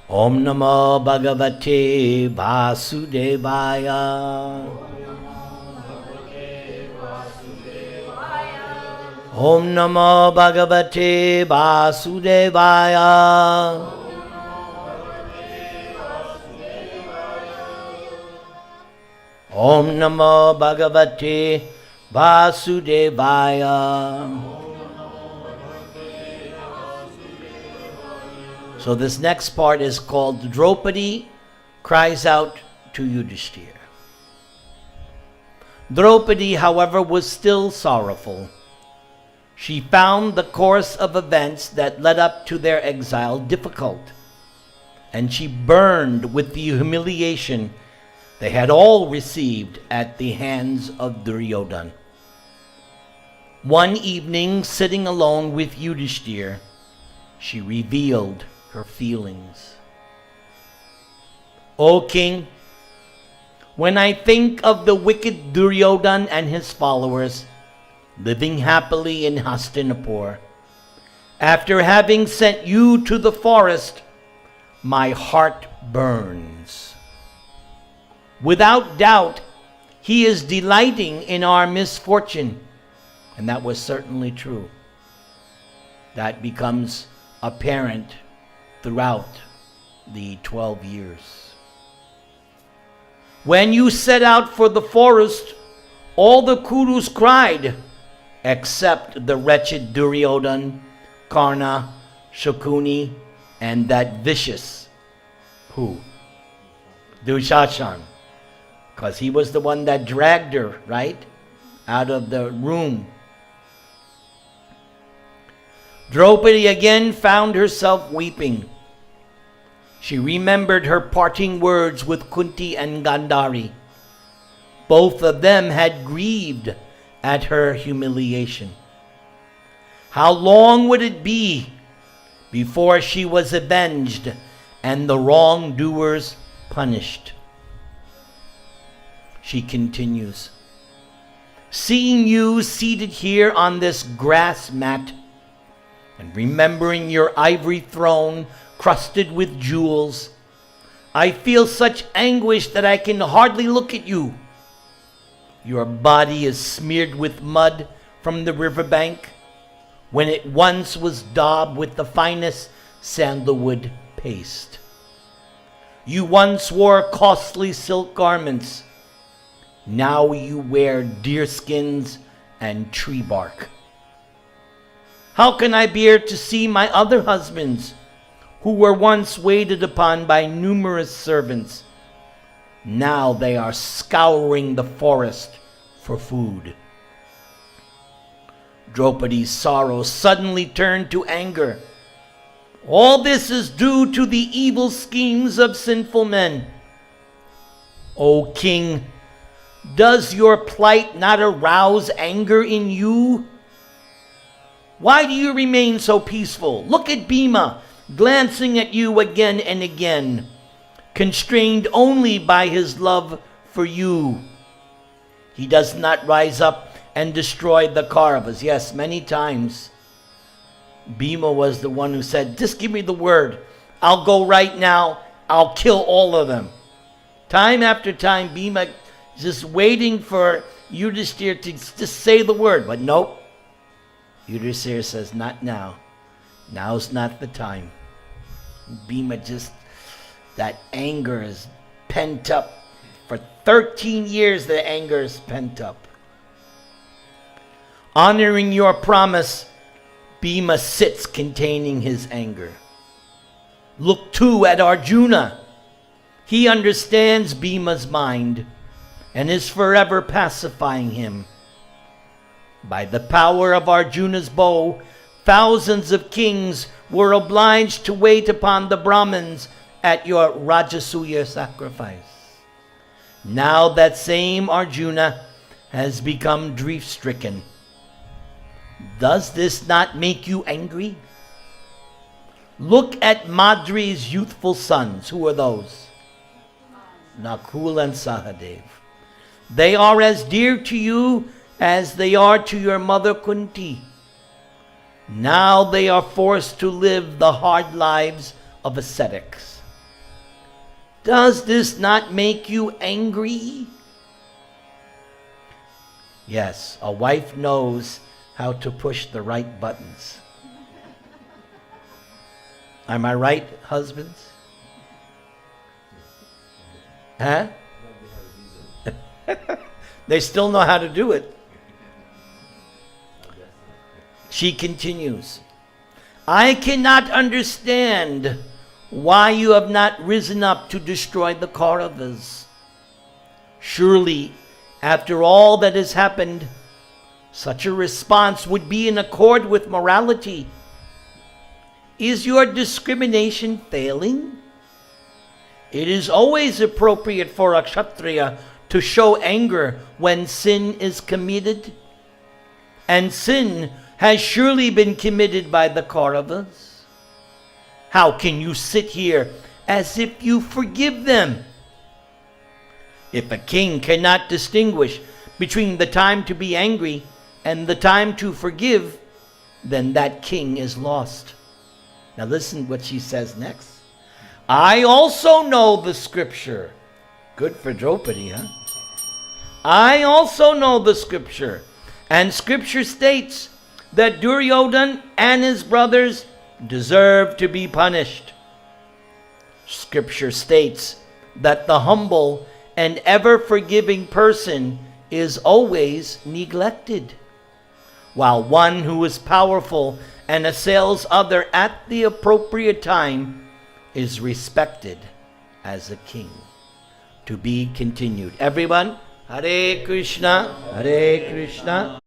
Om Namo Bhagavate Vasudevaya. Om Namo Bhagavate Vasudevaya. Om Namo Bhagavate Vasudevaya. So this next part is called Draupadee cries out to Yudhishthira. Draupadee, however, was still sorrowful. She found the course of events that led up to their exile difficult, and she burned with the humiliation they had all received at the hands of Duryodhana. One evening, sitting alone with Yudhishthira, she revealed her feelings. O king, when I think of the wicked Duryodhana and his followers living happily in Hastinapur, after having sent you to the forest, my heart burns. Without doubt, he is delighting in our misfortune. And that was certainly true. That becomes apparent throughout the 12 years. When you set out for the forest, all the Kurus cried, except the wretched Duryodhana, Karna, Shakuni, and that vicious, who? Dushashan. Because he was the one that dragged her, right, out of the room. Draupadee again found herself weeping. She remembered her parting words with Kunti and Gandhari. Both of them had grieved at her humiliation. How long would it be before she was avenged and the wrongdoers punished? She continues, seeing you seated here on this grass mat, and remembering your ivory throne crusted with jewels, I feel such anguish that I can hardly look at you. Your body is smeared with mud from the riverbank, when it once was daubed with the finest sandalwood paste. You once wore costly silk garments. Now you wear deerskins and tree bark. How can I bear to see my other husbands, who were once waited upon by numerous servants? Now they are scouring the forest for food. Draupadee's sorrow suddenly turned to anger. All this is due to the evil schemes of sinful men. O king, does your plight not arouse anger in you? Why do you remain so peaceful? Look at Bhima, glancing at you again and again, constrained only by his love for you. He does not rise up and destroy the Kauravas. Yes, many times Bhima was the one who said, just give me the word. I'll go right now. I'll kill all of them. Time after time, Bhima just waiting for Yudhishthira to just say the word. But nope. Yudhishthira says, not now. Now's not the time. Bhima just, that anger is pent up. For 13 years, the anger is pent up. Honoring your promise, Bhima sits containing his anger. Look too at Arjuna. He understands Bhima's mind and is forever pacifying him. By the power of Arjuna's bow, thousands of kings were obliged to wait upon the Brahmins at your Rajasuya sacrifice. Now that same Arjuna has become grief-stricken. Does this not make you angry? Look at Madri's youthful sons. Who are those? Nakul and Sahadev. They are as dear to you as they are to your mother Kunti. Now they are forced to live the hard lives of ascetics. Does this not make you angry? Yes, a wife knows how to push the right buttons. Am I right, husbands? Huh? They still know how to do it. She continues, I cannot understand why you have not risen up to destroy the Kauravas. Surely, after all that has happened, such a response would be in accord with morality. Is your discrimination failing? It is always appropriate for a Kshatriya to show anger when sin is committed. And sin has surely been committed by the Kauravas. How can you sit here as if you forgive them? If a king cannot distinguish between the time to be angry and the time to forgive, then that king is lost. Now listen what she says next. I also know the scripture. Good for Draupadee, huh? I also know the scripture. And scripture states that Duryodhana and his brothers deserve to be punished. Scripture states that the humble and ever-forgiving person is always neglected, while one who is powerful and assails other at the appropriate time is respected as a king. To be continued. Everyone, Hare Krishna, Hare Krishna.